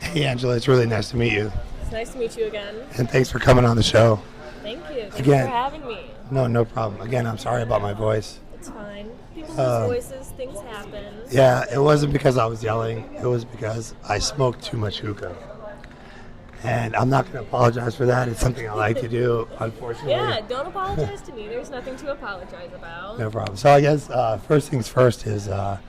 Hey, Angela, it's really nice to meet you. It's nice to meet you again. And thanks for coming on the show. Thank you. Thanks Again. for having me. No problem. Again, I'm sorry about my voice. It's fine. People lose voices. Things happen. Yeah, it wasn't because I was yelling. It was because I smoked too much hookah. And I'm not going to apologize for that. It's something I like to do, unfortunately. Yeah, don't apologize to me. There's nothing to apologize about. No problem. So I guess first things first is, are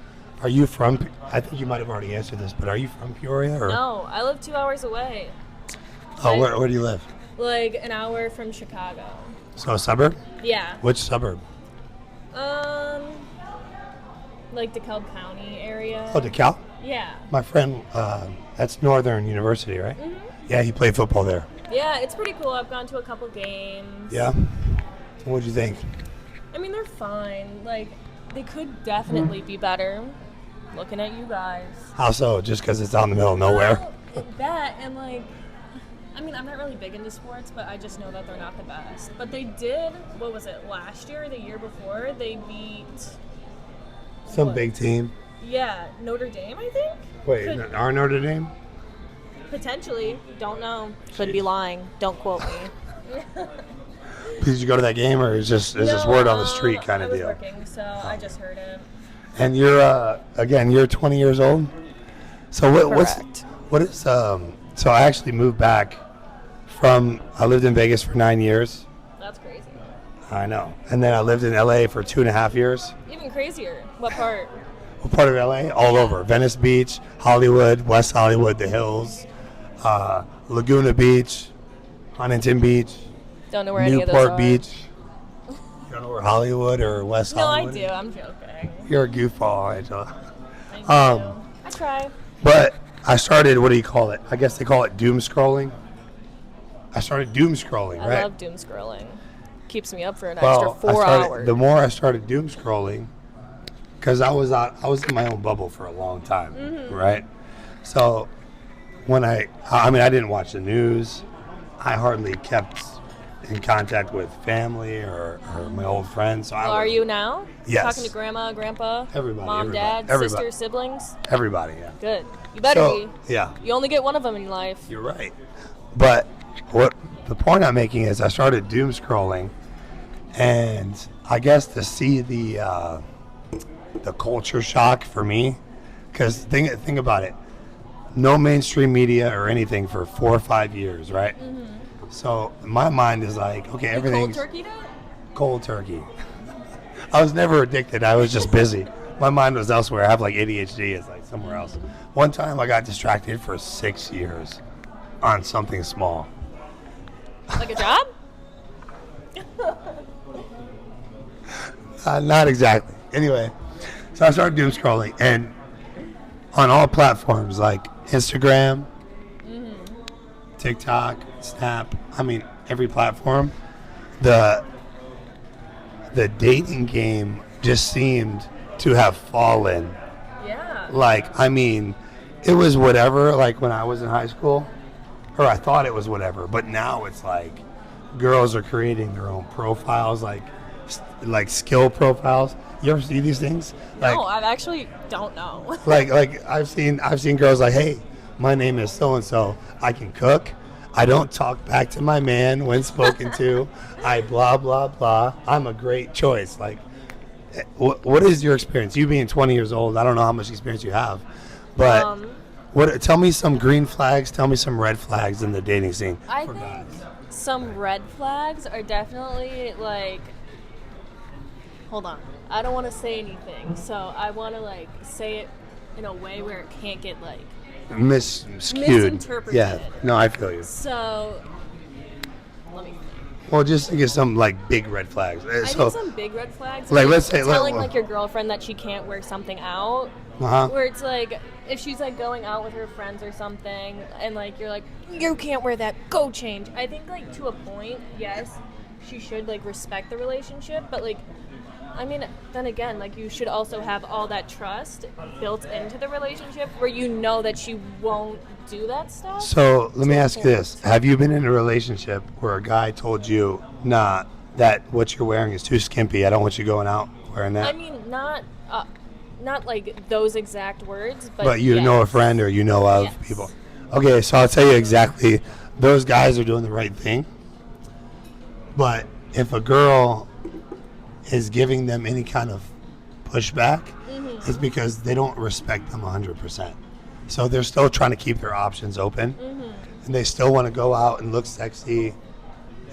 you from, I think you might have already answered this, but are you from Peoria? Or? No, I live 2 hours away. Oh, where do you live? Like an hour from Chicago. So a suburb? Yeah. Which suburb? Like DeKalb County area. Oh, DeKalb? Yeah. My friend, that's Northern University, right? Mm-hmm. Yeah, he played football there. Yeah, it's pretty cool. I've gone to a couple games. Yeah? What'd you think? I mean, they're fine. Like, they could definitely be better. Looking at you guys. How so? Just because it's out in the middle of nowhere? Well, that and like, I mean, I'm not really big into sports, but I just know that they're not the best. But they did, what was it, last year or the year before? They beat... Some big team. Yeah, Notre Dame, I think? Wait, our Notre Dame? Potentially. Don't know. Could be lying. Don't quote me. Did you go to that game, or is just word on the street kind of deal? I was working, so I just heard it. And you're again, you're 20 years old. So what is so I actually moved back from, I lived in Vegas for 9 years. That's crazy. I know. And then I lived in LA for 2.5 years. Even crazier. What part? What part of LA? All over. Venice Beach, Hollywood, West Hollywood, the Hills, Laguna Beach, Huntington Beach. Don't know where any of those Newport are. Beach. You don't know where Hollywood or West Hollywood? No, I do. I'm joking. You're a goofball, Angela. Thank you. I try. But I started, what do you call it? I guess they call it doom scrolling. I started doom scrolling, right? I love doom scrolling. Keeps me up for an extra 4 hours. The more I started doom scrolling, because I was in my own bubble for a long time, right? So when I didn't watch the news. I hardly kept in contact with family or my old friends. So are you now? Yes. Talking to grandma, grandpa, everybody, mom, dad, sister, siblings? Everybody, yeah. Good. You better be. Yeah. You only get one of them in life. You're right. But what the point I'm making is I started doom scrolling, and I guess to see the culture shock for me, because think about it. No mainstream media or anything for 4 or 5 years, right? Mm-hmm. So my mind is like, okay, everything's cold turkey it? Cold turkey. I was never addicted. I was just busy. My mind was elsewhere. I have like ADHD. It's like somewhere else. One time I got distracted for 6 years on something small. Like a job? Not exactly. Anyway, so I started doom scrolling, and on all platforms like Instagram, TikTok, Snap, every platform, the dating game just seemed to have fallen. Yeah. It was whatever, like when I was in high school, or I thought it was whatever, but now it's like girls are creating their own profiles, like skill profiles. You ever see these things? No, I actually don't know. like I've seen girls like, hey, my name is so and so. I can cook. I don't talk back to my man when spoken to. I blah blah blah. I'm a great choice. Like, what is your experience? You being 20 years old, I don't know how much experience you have, but tell me some green flags. Tell me some red flags in the dating scene. I think some red flags are definitely like. Hold on. I don't want to say anything, so I want to say it in a way where it can't get skewed. Misinterpreted. Yeah. No, I feel you. So let me think. Well, just think of some big red flags. I think some big red flags. Let's say telling your girlfriend that she can't wear something out. Where it's if she's going out with her friends or something, and you're like, you can't wear that. Go change. I think to a point, yes, she should respect the relationship, but then again, you should also have all that trust built into the relationship where you know that she won't do that stuff. So let me ask you this. Have you been in a relationship where a guy told you, nah, that what you're wearing is too skimpy. I don't want you going out wearing that? Not those exact words, but you know a friend or you know of yes. people. Okay, so I'll tell you exactly. Those guys are doing the right thing. But if a girl is giving them any kind of pushback, it's because they don't respect them 100%. So they're still trying to keep their options open. And they still want to go out and look sexy.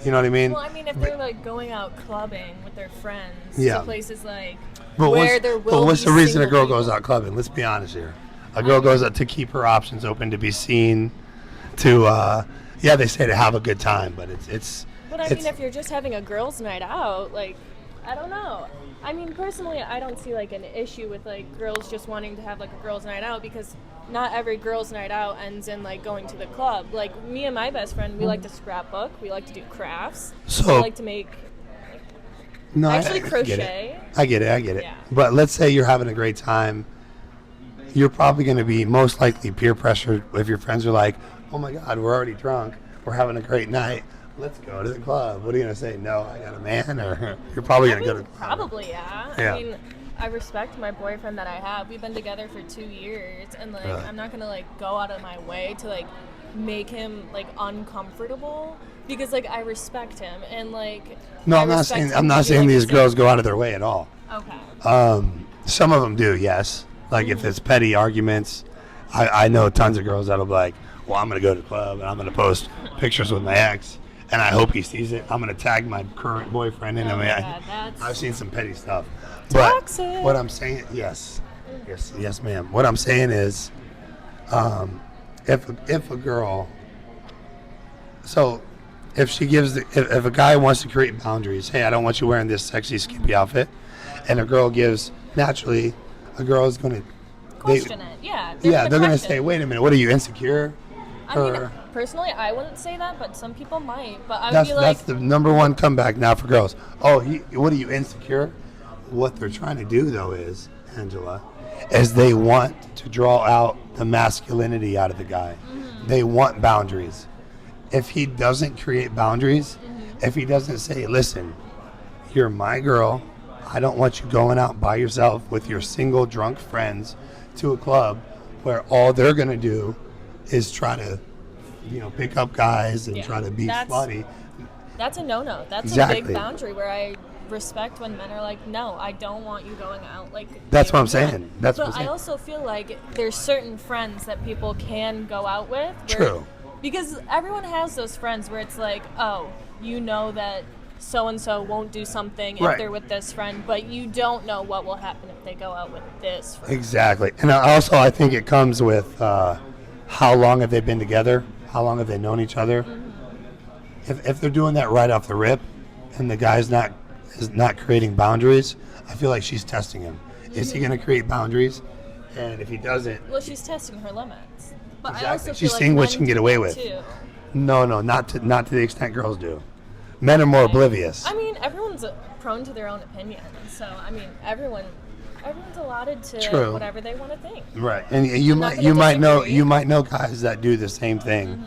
You know what I mean? Well, I mean, if they're like going out clubbing with their friends Yeah. to places like But where there will what's be the reason a single girl people. goes out clubbing? Let's be honest here. A girl goes out to keep her options open, to be seen, to yeah, they say to have a good time, but it's. But I mean, if you're just having a girls' night out, like, I don't know. I mean, personally, I don't see like an issue with like girls just wanting to have like a girls' night out, because not every girls' night out ends in like going to the club. Like me and my best friend, we like to scrapbook, we like to do crafts, So we like to make. No, Actually, I crochet. I get it. Yeah. But let's say you're having a great time. You're probably going to be most likely peer pressured if your friends are like, oh my God, we're already drunk. We're having a great night. Let's go to the club. What are you going to say? No, I got a man? Or you're probably going to go to the club. Probably, yeah. Yeah. I mean, I respect my boyfriend that I have. We've been together for 2 years, and like, I'm not going to like go out of my way to like make him like uncomfortable, because like I respect him, and like No, I I'm not respect saying him I'm to not be, saying like, these the girls go out of their way at all. Okay. Some of them do, yes. Like if it's petty arguments, I know tons of girls that'll be like, well, I'm going to go to the club and I'm going to post pictures with my ex, and I hope he sees it. I'm going to tag my current boyfriend in. Oh I mean, my God, that's I've seen some petty stuff. toxic. But what I'm saying, yes, ma'am. What I'm saying is, if a girl, so if she gives if a guy wants to create boundaries, hey, I don't want you wearing this sexy skimpy outfit, and a girl gives, naturally, a girl is going to question it. Yeah. they're going to question. say, wait a minute, what are you, insecure? I mean, personally, I wouldn't say that, but some people might. But I would be like, That's the number one comeback now for girls. Oh, what are you, insecure? What they're trying to do, though, is, Angela, is they want to draw out the masculinity out of the guy. They want boundaries. If he doesn't create boundaries, if he doesn't say, listen, you're my girl, I don't want you going out by yourself with your single drunk friends to a club where all they're going to do is try to, pick up guys and try to be slutty. That's a no-no. That's Exactly. a big boundary where I respect when men are like, no, I don't want you going out. Like, That's what I'm saying. That's but what I'm saying. I also feel like there's certain friends that people can go out with. True. Because everyone has those friends where it's like, oh, you know that so-and-so won't do something if they're with this friend, but you don't know what will happen if they go out with this friend. Exactly. And also, I think it comes with how long have they been together? How long have they known each other? If they're doing that right off the rip, and the guy's is not creating boundaries, I feel like she's testing him. Is he going to create boundaries? And if he doesn't, well, she's testing her limits. But exactly. I also feel She's like seeing what men she can get do away that with. too. No, not to the extent girls do. Men are more oblivious. I mean, everyone's prone to their own opinions, so I mean, everyone's allotted to whatever they want to think. Right, and you might know guys that do the same thing.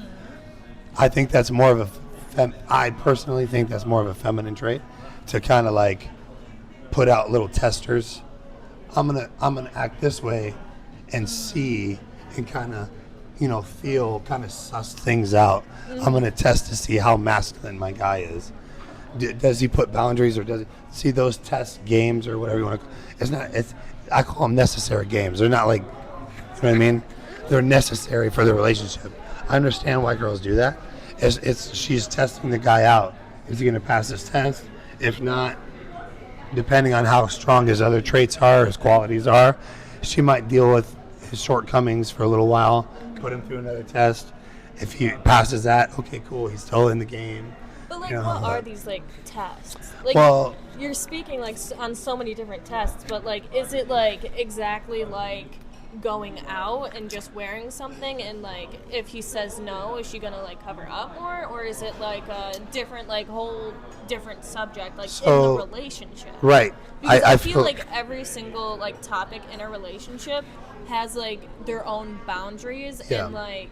I think that's more of I personally think that's more of a feminine trait, to kind of like put out little testers. I'm gonna act this way and see and kind of feel, kind of suss things out. I'm gonna test to see how masculine my guy is. Does he put boundaries, or does he see those test games or whatever you want to? I call them necessary games. They're not like, you know what I mean? They're necessary for the relationship. I understand why girls do that. She's testing the guy out. Is he going to pass this test? If not, depending on how strong his other traits are, his qualities are, she might deal with his shortcomings for a little while, put him through another test. If he passes that, okay, cool, he's still in the game. But like, what are these like tests? Like, well, you're speaking like on so many different tests, but like, is it like exactly like going out and just wearing something, and like if he says no, is she gonna like cover up more, or is it like a different, like whole different subject, like in the relationship? Right. Because I feel like every single like topic in a relationship has like their own boundaries and like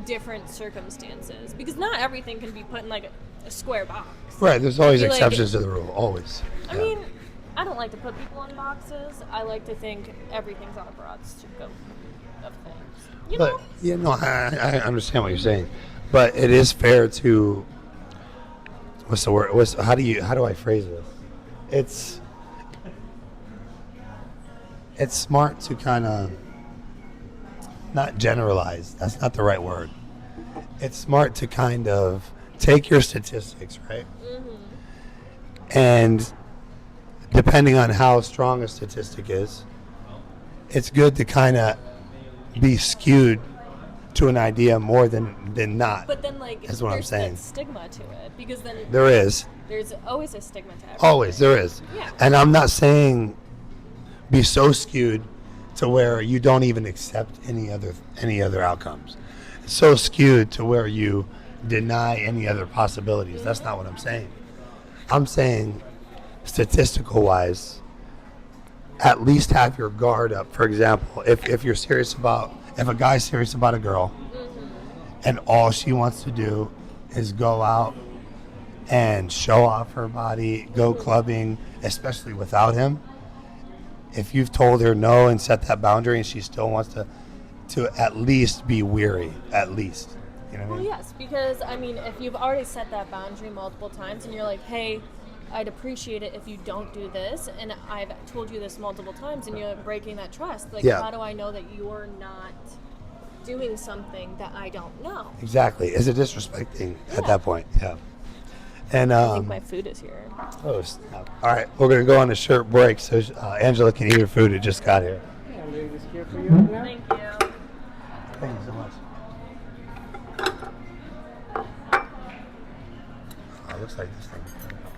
different circumstances, because not everything can be put in like a square box. Right, there's always exceptions to the rule, always. I mean, I don't like to put people in boxes. I like to think everything's on a broad of things. You But know? I understand what you're saying, but it is fair to. What's the word? How do I phrase this? It's smart to kind of not generalize. That's not the right word. It's smart to kind of take your statistics, right? Mm-hmm. And depending on how strong a statistic is, it's good to kind of be skewed to an idea more than not. But then, like, is what I'm saying. That stigma to it, because then there is. There's always a stigma to everything. Always, there is. Yeah. And I'm not saying be so skewed to where you don't even accept any other outcomes. It's so skewed to where you deny any other possibilities. That's not what I'm saying. I'm saying, statistical wise, at least have your guard up. For example, if a guy's serious about a girl, and all she wants to do is go out and show off her body, go clubbing, especially without him, if you've told her no and set that boundary and she still wants to at least be weary, at least. You know what I mean? Well, yes, because, I mean, if you've already set that boundary multiple times and you're like, hey, I'd appreciate it if you don't do this, and I've told you this multiple times, and you're breaking that trust. Like, how do I know that you're not doing something that I don't know? Exactly. Is it disrespecting at that point? Yeah. And I think my food is here. Oh, snap. All right, we're going to go on a short break so Angela can eat her food. It just got here. Yeah, ladies, here for you.